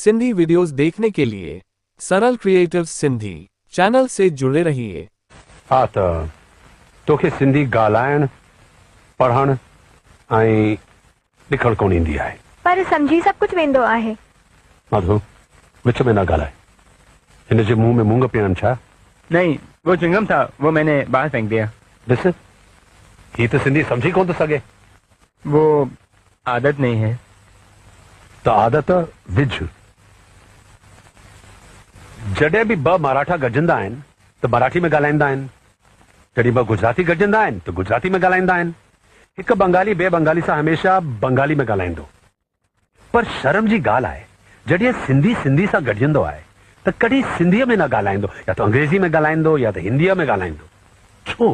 Sindhi videos देखने के लिए सरल क्रिएटिव सिंधी चैनल से जुड़े रहिए। हाँ तो तोखे सिंधी ॻाल्हाइण पढ़ण ऐं लिखण कोन ईंदी आहे, पर समझी सब कुछ वेंदो आहे। माधु विच में न ॻाल्हाए। हिन जे मुंह में मूंग पीअण छा? नहीं, वो चिंगम था, वो मैंने बाहर फेंक दिया। ॾिस ही तो सिंधी समझी कोन थो सघे। वो आदत नहीं है। तो आदत विझ। जॾहिं बि ॿ मराठा गॾजंदा आहिनि त मराठी में ॻाल्हाईंदा आहिनि, जॾहिं ॿ गुजराती गॾजंदा आहिनि त गुजराती में ॻाल्हाईंदा आहिनि। हिकु बंगाली ॿिए बंगाली सां हमेशह बंगाली में ॻाल्हाईंदो। पर शर्म जी ॻाल्हि आहे, जॾहिं सिंधी सिंधी सां गॾजंदो आहे त कॾहिं सिंधीअ में न ॻाल्हाईंदो, या त अंग्रेज़ी में ॻाल्हाईंदो या त हिंदीअ में ॻाल्हाईंदो। छो?